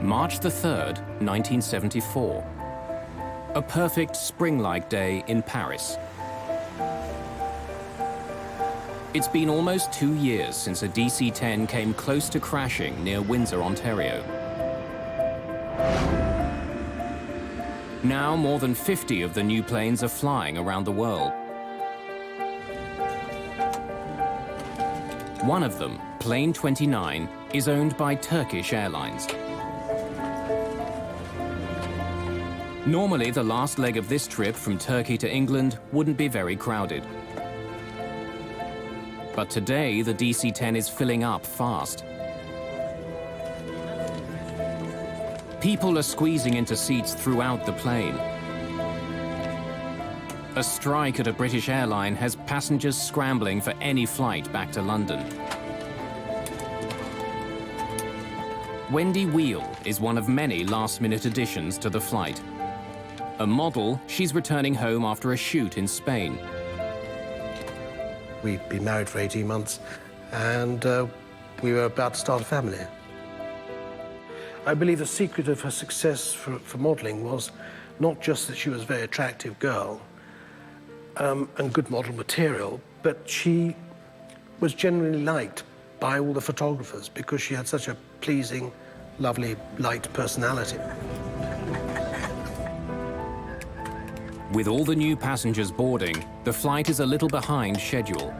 March the 3rd, 1974. A perfect spring-like day in Paris. It's been almost 2 years since a DC-10 came close to crashing near Windsor, Ontario. Now more than 50 of the new planes are flying around the world. One of them, Plane 29, is owned by Turkish Airlines. Normally, the last leg of this trip from Turkey to England wouldn't be very crowded. But today, the DC-10 is filling up fast. People are squeezing into seats throughout the plane. A strike at a British airline has passengers scrambling for any flight back to London. Wendy Wheel is one of many last-minute additions to the flight. A model, she's returning home after a shoot in Spain. We'd been married for 18 months, and we were about to start a family. I believe the secret of her success for modeling was not just that she was a very attractive girl and good model material, but she was genuinely liked by all the photographers because she had such a pleasing, lovely, light personality. With all the new passengers boarding, the flight is a little behind schedule.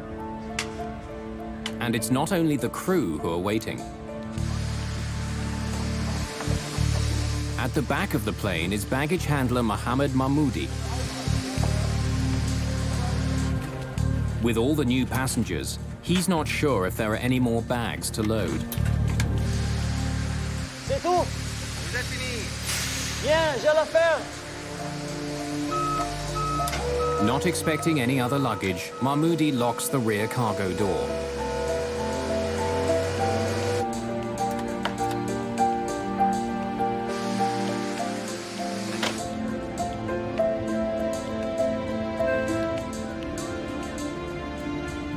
And it's not only the crew who are waiting. At the back of the plane is baggage handler Mohammed Mahmoudi. With all the new passengers, he's not sure if there are any more bags to load. C'est tout. Vous êtes fini. Bien, j'ai l'affaire. Not expecting any other luggage, Mahmoudi locks the rear cargo door.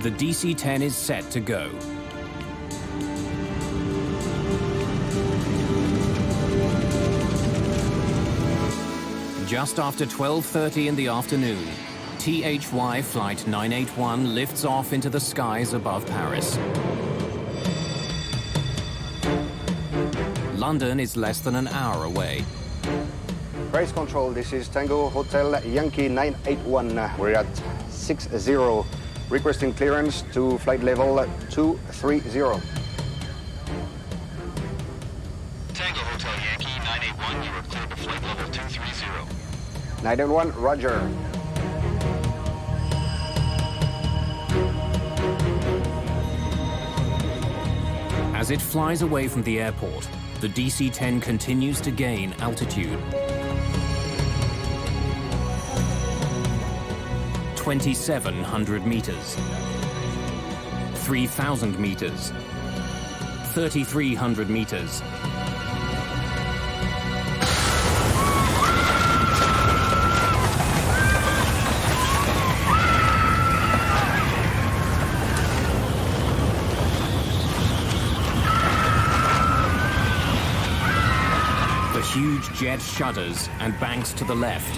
The DC-10 is set to go. Just after 12:30 in the afternoon, THY Flight 981 lifts off into the skies above Paris. London is less than an hour away. Race control, this is Tango Hotel Yankee 981. We're at 60, requesting clearance to flight level 230. Tango Hotel Yankee 981, you are cleared to flight level 230. 981, roger. As it flies away from the airport, the DC-10 continues to gain altitude. 2,700 meters, 3,000 meters, 3,300 meters. The huge jet shudders and banks to the left.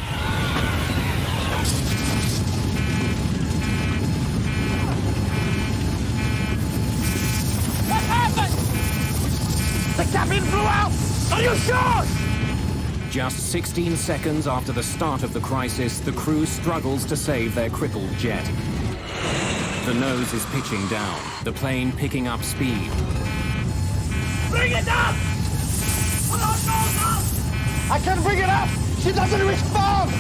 What happened? The cabin blew out! Are you sure? Just 16 seconds after the start of the crisis, the crew struggles to save their crippled jet. The nose is pitching down, the plane picking up speed. Bring it up! I can't bring it up! She doesn't respond!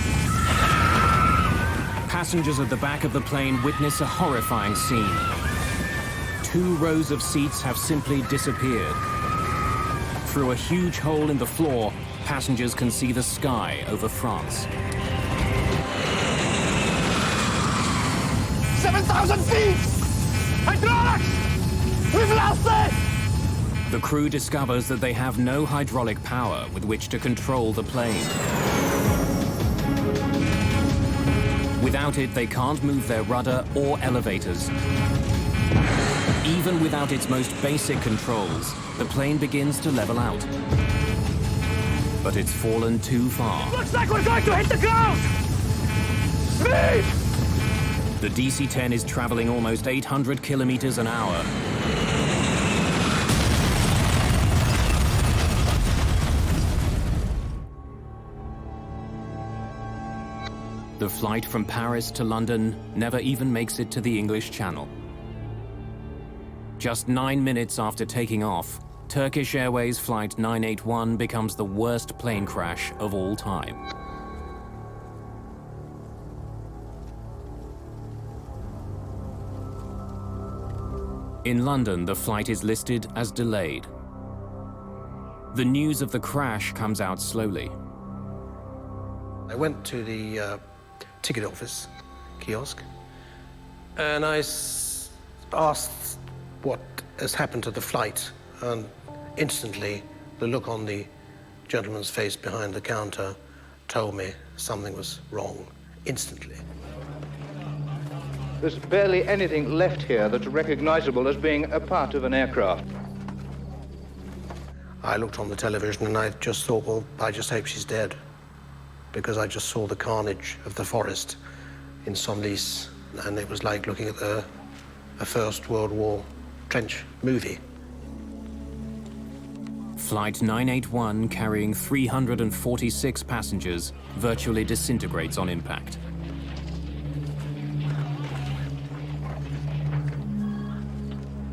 Passengers at the back of the plane witness a horrifying scene. 2 rows of seats have simply disappeared. Through a huge hole in the floor, passengers can see the sky over France. 7,000 feet! Hydraulics! We've lost it! The crew discovers that they have no hydraulic power with which to control the plane. Without it, they can't move their rudder or elevators. Even without its most basic controls, the plane begins to level out. But it's fallen too far. Looks like we're going to hit the ground! Speed! The DC-10 is traveling almost 800 kilometers an hour. The flight from Paris to London never even makes it to the English Channel. Just 9 minutes after taking off, Turkish Airways Flight 981 becomes the worst plane crash of all time. In London, the flight is listed as delayed. The news of the crash comes out slowly. I went to the ticket office kiosk and I asked what has happened to the flight, and instantly the look on the gentleman's face behind the counter told me something was wrong, instantly. There's barely anything left here that's recognizable as being a part of an aircraft. I looked on the television and I just thought, well, I just hope she's dead, because I just saw the carnage of the forest in Senlis, and it was like looking at a First World War trench movie. Flight 981, carrying 346 passengers, virtually disintegrates on impact.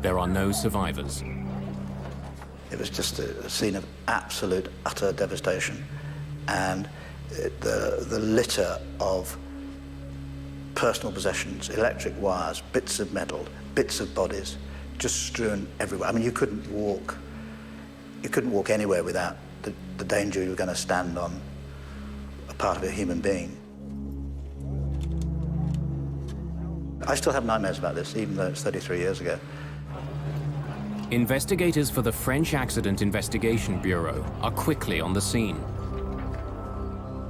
There are no survivors. It was just a scene of absolute, utter devastation. And the litter of personal possessions, electric wires, bits of metal, bits of bodies, just strewn everywhere. I mean, you couldn't walk anywhere without the danger you were going to stand on a part of a human being. I still have nightmares about this, even though it's 33 years ago. Investigators for the French Accident Investigation Bureau are quickly on the scene.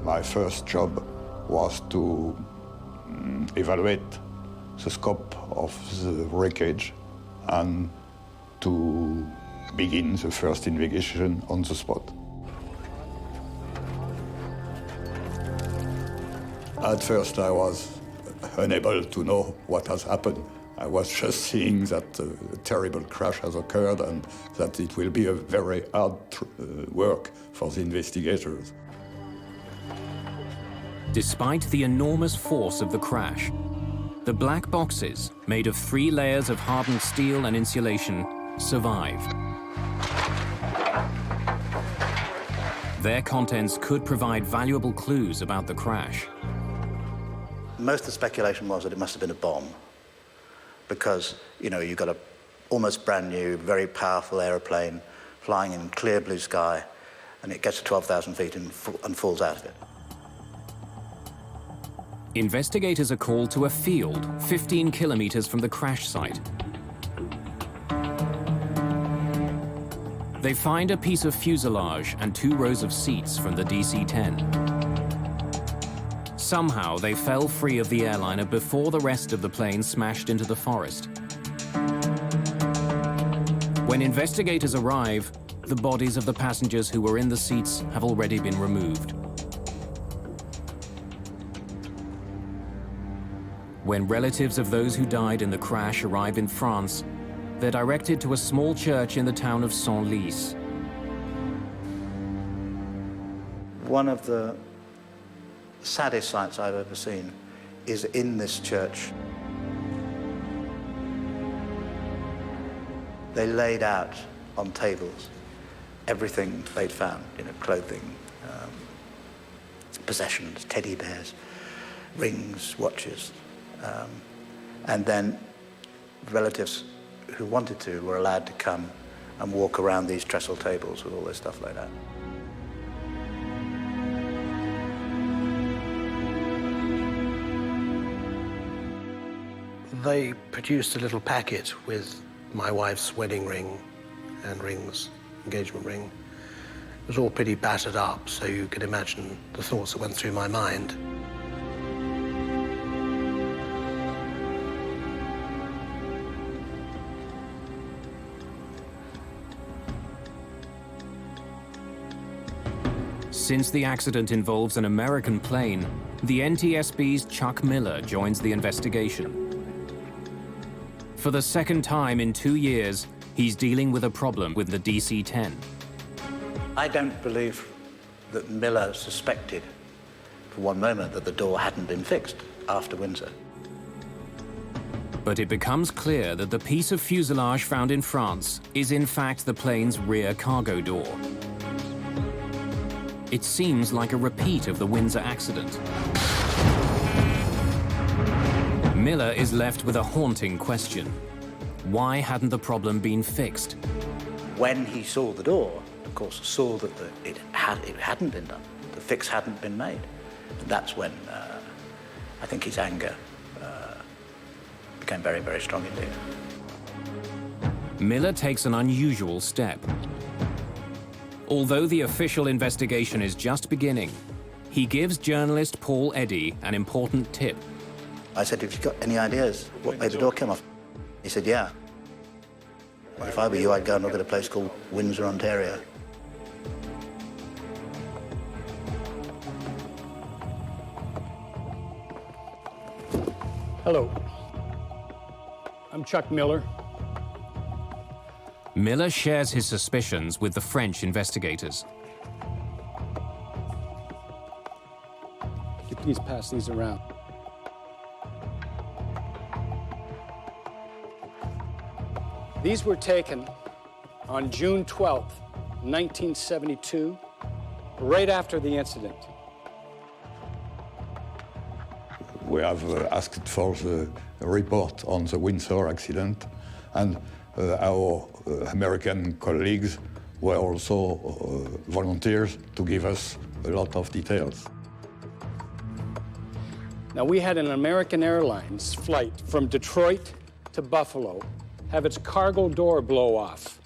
My first job was to evaluate the scope of the wreckage and to begin the first investigation on the spot. At first, I was unable to know what has happened. I was just seeing that a terrible crash has occurred and that it will be a very hard work for the investigators. Despite the enormous force of the crash, the black boxes, made of 3 layers of hardened steel and insulation, survive. Their contents could provide valuable clues about the crash. Most of the speculation was that it must have been a bomb, because, you know, you've got a almost brand new, very powerful aeroplane flying in clear blue sky, and it gets to 12,000 feet and falls out of it. Investigators are called to a field 15 kilometers from the crash site. They find a piece of fuselage and 2 rows of seats from the DC-10. Somehow, they fell free of the airliner before the rest of the plane smashed into the forest. When investigators arrive, the bodies of the passengers who were in the seats have already been removed. When relatives of those who died in the crash arrive in France, they're directed to a small church in the town of Senlis. One of the saddest sights I've ever seen is in this church. They laid out on tables everything they'd found, you know, clothing, possessions, teddy bears, rings, watches. And then relatives who wanted to were allowed to come and walk around these trestle tables with all this stuff like that. They produced a little packet with my wife's wedding ring and rings, engagement ring. It was all pretty battered up, so you can imagine the thoughts that went through my mind. Since the accident involves an American plane, the NTSB's Chuck Miller joins the investigation. For the second time in 2 years, he's dealing with a problem with the DC-10. I don't believe that Miller suspected for one moment that the door hadn't been fixed after Windsor. But it becomes clear that the piece of fuselage found in France is in fact the plane's rear cargo door. It seems like a repeat of the Windsor accident. Miller is left with a haunting question. Why hadn't the problem been fixed? When he saw the door, of course, saw that it hadn't been done. The fix hadn't been made. And that's when I think his anger became very, very strong indeed. Miller takes an unusual step. Although the official investigation is just beginning, he gives journalist Paul Eddy an important tip. I said, have you got any ideas what made the door come off? He said, yeah. Well, if I were you, I'd go and look at a place called Windsor, Ontario. Hello. I'm Chuck Miller. Miller shares his suspicions with the French investigators. Could you please pass these around? These were taken on June 12th, 1972, right after the incident. We have asked for the report on the Windsor accident, and our American colleagues were also volunteers to give us a lot of details. Now, we had an American Airlines flight from Detroit to Buffalo have its cargo door blow off.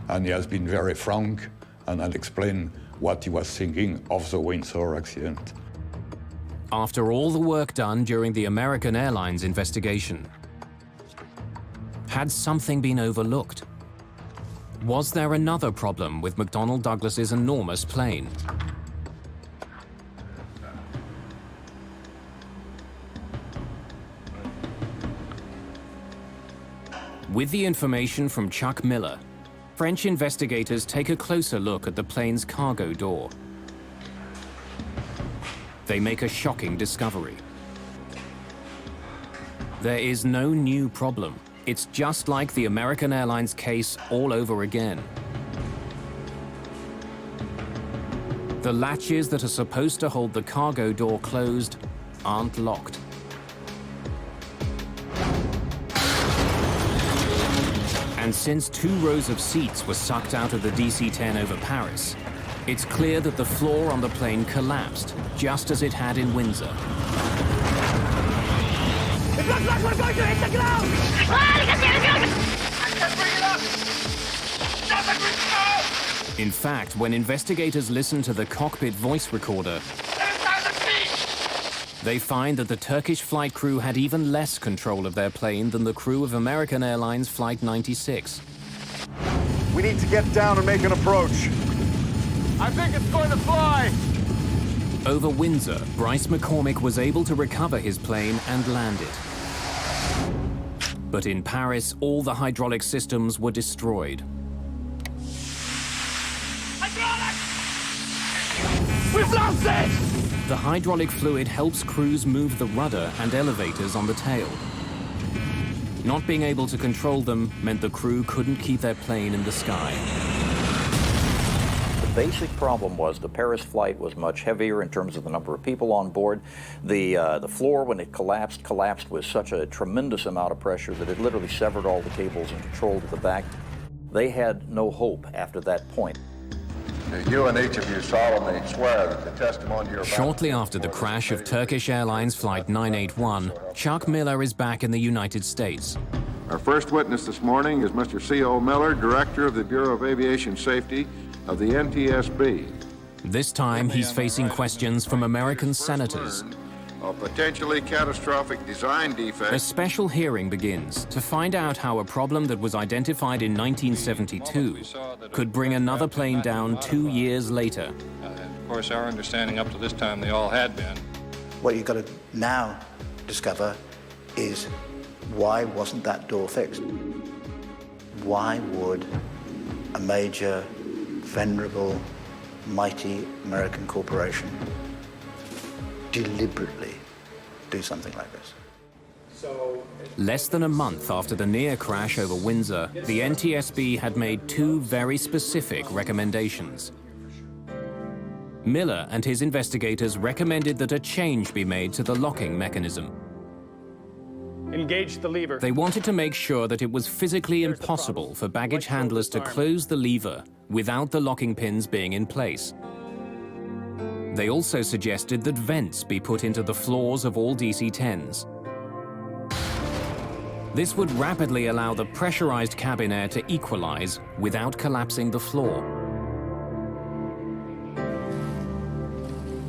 And he has been very frank and had explained what he was thinking of the Windsor accident. After all the work done during the American Airlines investigation, had something been overlooked? Was there another problem with McDonnell Douglas's enormous plane? With the information from Chuck Miller, French investigators take a closer look at the plane's cargo door. They make a shocking discovery. There is no new problem. It's just like the American Airlines case all over again. The latches that are supposed to hold the cargo door closed aren't locked. And since 2 rows of seats were sucked out of the DC-10 over Paris, it's clear that the floor on the plane collapsed, just as it had in Windsor. It looks like we're going to hit the ground! In fact, when investigators listen to the cockpit voice recorder, they find that the Turkish flight crew had even less control of their plane than the crew of American Airlines Flight 96. We need to get down and make an approach. I think it's going to fly! Over Windsor, Bryce McCormick was able to recover his plane and land it. But in Paris, all the hydraulic systems were destroyed. We've lost it! The hydraulic fluid helps crews move the rudder and elevators on the tail. Not being able to control them meant the crew couldn't keep their plane in the sky. The basic problem was the Paris flight was much heavier in terms of the number of people on board. The floor, when it collapsed with such a tremendous amount of pressure that it literally severed all the cables and control to the back. They had no hope after that point. You and each of you solemnly swear that the testimony you're about... Shortly after the crash of Turkish Airlines Flight 981, Chuck Miller is back in the United States. Our first witness this morning is Mr. C.O. Miller, Director of the Bureau of Aviation Safety of the NTSB. This time, he's facing questions from American senators. of potentially catastrophic design A defects. special hearing begins to find out how a problem that was identified in 1972 could bring another plane down 2 years later. Of course, our understanding up to this time, they all had been. What you've got to now discover is why wasn't that door fixed? Why would a major, venerable, mighty American corporation deliberately do something like this? Less than a month after the near crash over Windsor, the NTSB had made two very specific recommendations. Miller and his investigators recommended that a change be made to the locking mechanism. Engage the lever. They wanted to make sure that it was physically impossible for baggage handlers to close the lever without the locking pins being in place. They also suggested that vents be put into the floors of all DC-10s. This would rapidly allow the pressurized cabin air to equalize without collapsing the floor.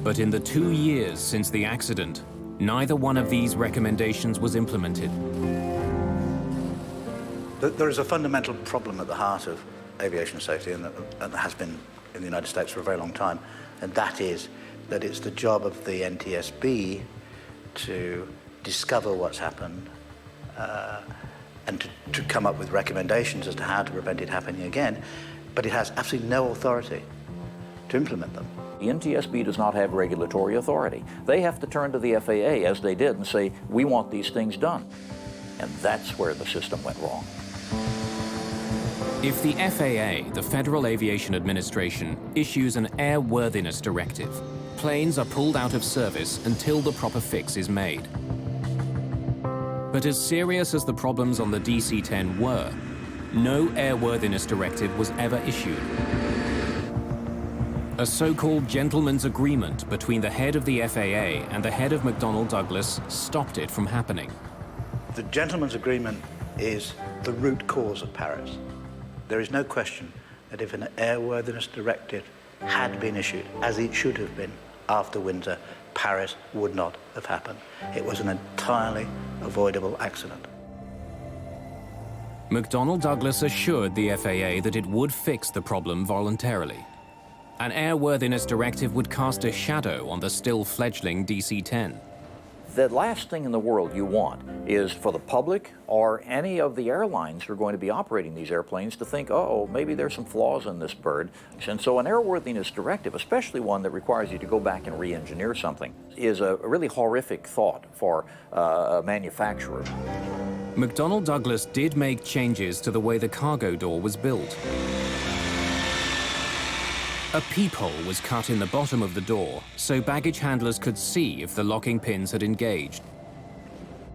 But in the 2 years since the accident, neither one of these recommendations was implemented. There is a fundamental problem at the heart of aviation safety, and that has been in the United States for a very long time, and that is that it's the job of the NTSB to discover what's happened and to come up with recommendations as to how to prevent it happening again, but it has absolutely no authority to implement them. The NTSB does not have regulatory authority. They have to turn to the FAA, as they did, and say, we want these things done. And that's where the system went wrong. If the FAA, the Federal Aviation Administration, issues an airworthiness directive, planes are pulled out of service until the proper fix is made. But as serious as the problems on the DC-10 were, no airworthiness directive was ever issued. A so-called gentleman's agreement between the head of the FAA and the head of McDonnell Douglas stopped it from happening. The gentleman's agreement is the root cause of Paris. There is no question that if an airworthiness directive had been issued, as it should have been after Windsor, Paris would not have happened. It was an entirely avoidable accident. McDonnell Douglas assured the FAA that it would fix the problem voluntarily. An airworthiness directive would cast a shadow on the still fledgling DC-10. The last thing in the world you want is for the public or any of the airlines who are going to be operating these airplanes to think, oh, maybe there's some flaws in this bird. And so an airworthiness directive, especially one that requires you to go back and re-engineer something, is a really horrific thought for a manufacturer. McDonnell Douglas did make changes to the way the cargo door was built. A peephole was cut in the bottom of the door so baggage handlers could see if the locking pins had engaged.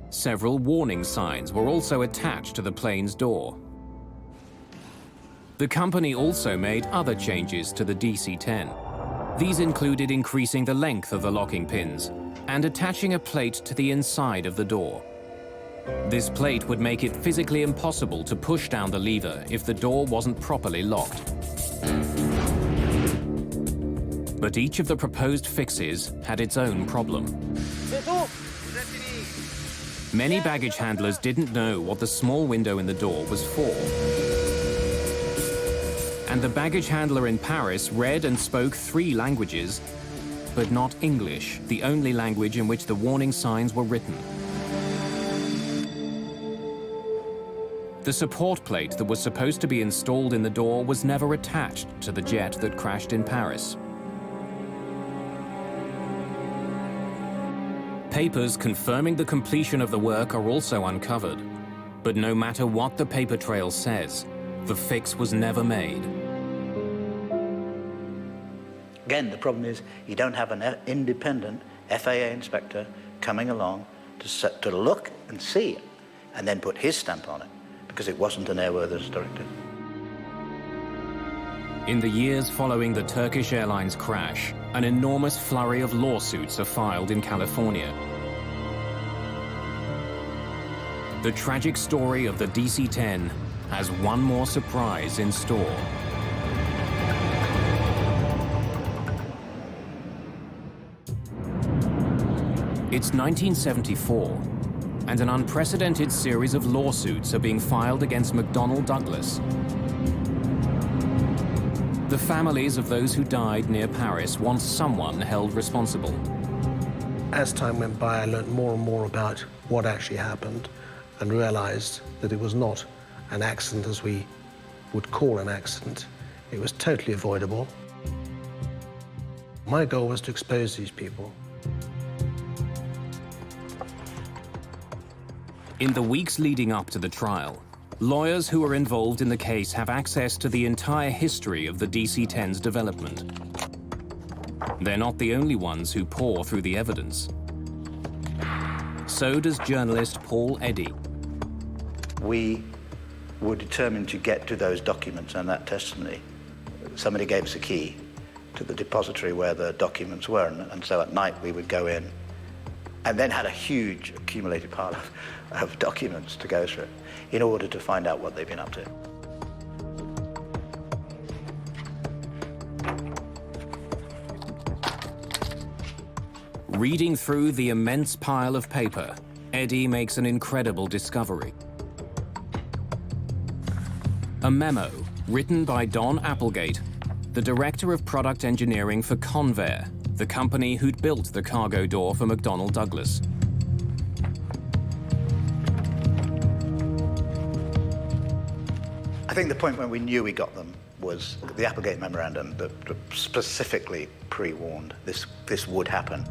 Several warning signs were also attached to the plane's door. The company also made other changes to the DC-10. These included increasing the length of the locking pins and attaching a plate to the inside of the door. This plate would make it physically impossible to push down the lever if the door wasn't properly locked. But each of the proposed fixes had its own problem. Many baggage handlers didn't know what the small window in the door was for. And the baggage handler in Paris read and spoke 3 languages, but not English, the only language in which the warning signs were written. The support plate that was supposed to be installed in the door was never attached to the jet that crashed in Paris. Papers confirming the completion of the work are also uncovered. But no matter what the paper trail says, the fix was never made. Again, the problem is you don't have an independent FAA inspector coming along to look and see it and then put his stamp on it because it wasn't an airworthiness directive. In the years following the Turkish Airlines crash, an enormous flurry of lawsuits are filed in California. The tragic story of the DC-10 has one more surprise in store. It's 1974, and an unprecedented series of lawsuits are being filed against McDonnell Douglas. The families of those who died near Paris want someone held responsible. As time went by, I learned more and more about what actually happened and realized that it was not an accident as we would call an accident. It was totally avoidable. My goal was to expose these people. In the weeks leading up to the trial, lawyers who are involved in the case have access to the entire history of the DC-10's development. They're not the only ones who pore through the evidence. So does journalist Paul Eddy. We were determined to get to those documents and that testimony. Somebody gave us a key to the depository where the documents were, and so at night we would go in and then had a huge accumulated pile of documents to go through in order to find out what they've been up to. Reading through the immense pile of paper, Eddy makes an incredible discovery. A memo written by Don Applegate, the director of product engineering for Convair, the company who'd built the cargo door for McDonnell Douglas. I think the point when we knew we got them was the Applegate memorandum that specifically pre-warned this would happen.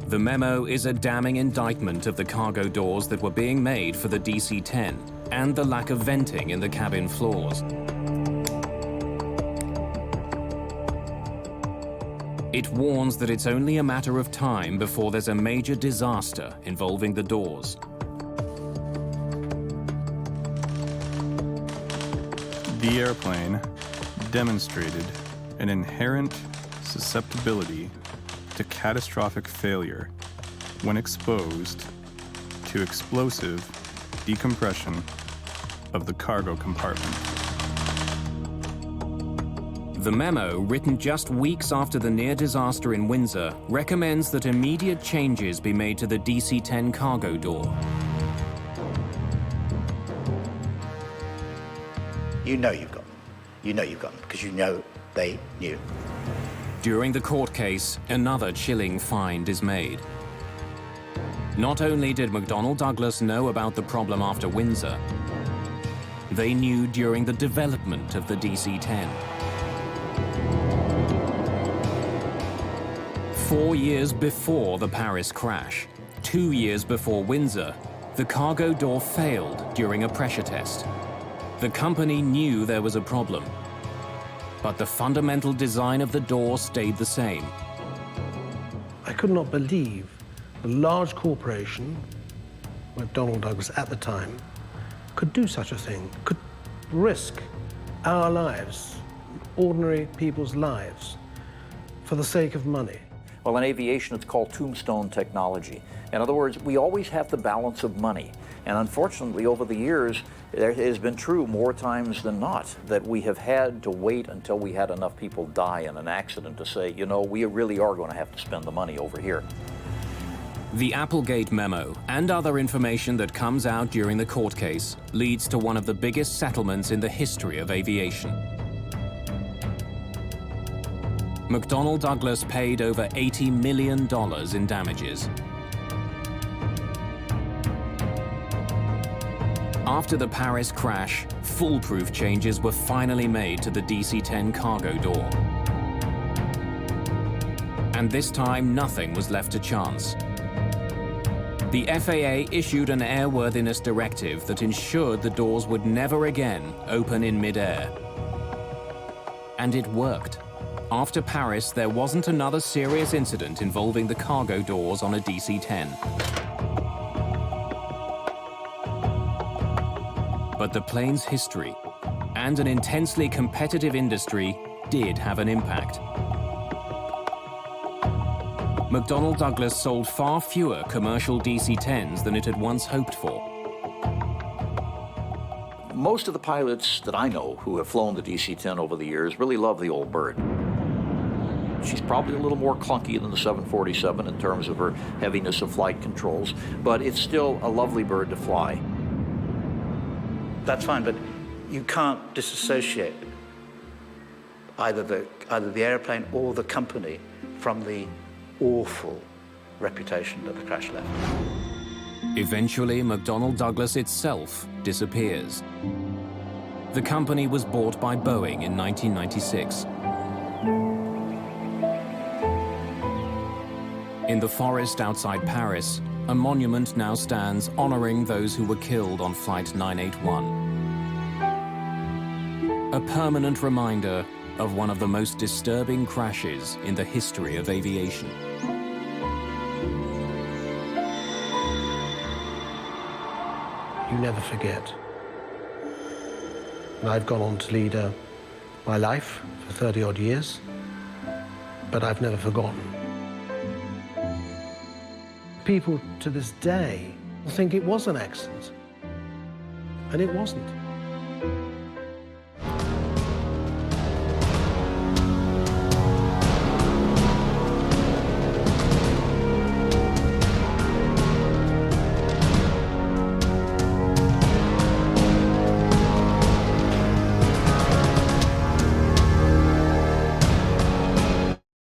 The memo is a damning indictment of the cargo doors that were being made for the DC-10 and the lack of venting in the cabin floors. It warns that it's only a matter of time before there's a major disaster involving the doors. The airplane demonstrated an inherent susceptibility to catastrophic failure when exposed to explosive decompression of the cargo compartment. The memo, written just weeks after the near disaster in Windsor, recommends that immediate changes be made to the DC-10 cargo door. You know you've got them. You know you've got them because you know they knew. During the court case, another chilling find is made. Not only did McDonnell Douglas know about the problem after Windsor, they knew during the development of the DC-10. 4 years before the Paris crash, 2 years before Windsor, the cargo door failed during a pressure test. The company knew there was a problem, but the fundamental design of the door stayed the same. I could not believe a large corporation, McDonnell Douglas at the time, could do such a thing, could risk our lives, ordinary people's lives, for the sake of money. Well, in aviation, it's called tombstone technology. In other words, we always have the balance of money. And unfortunately, over the years, it has been true more times than not that we have had to wait until we had enough people die in an accident to say, you know, we really are going to have to spend the money over here. The Applegate memo and other information that comes out during the court case leads to one of the biggest settlements in the history of aviation. McDonnell Douglas paid over $80 million in damages. After the Paris crash, foolproof changes were finally made to the DC-10 cargo door. And this time, nothing was left to chance. The FAA issued an airworthiness directive that ensured the doors would never again open in mid-air. And it worked. After Paris, there wasn't another serious incident involving the cargo doors on a DC-10. But the plane's history and an intensely competitive industry did have an impact. McDonnell Douglas sold far fewer commercial DC-10s than it had once hoped for. Most of the pilots that I know who have flown the DC-10 over the years really love the old bird. She's probably a little more clunky than the 747 in terms of her heaviness of flight controls, but it's still a lovely bird to fly. That's fine, but you can't disassociate either the airplane or the company from the awful reputation that the crash left. Eventually, McDonnell Douglas itself disappears. The company was bought by Boeing in 1996. In the forest outside Paris, a monument now stands honoring those who were killed on Flight 981. A permanent reminder of one of the most disturbing crashes in the history of aviation. You never forget. And I've gone on to lead my life for 30-odd years, but I've never forgotten. People to this day think it was an accident, and it wasn't.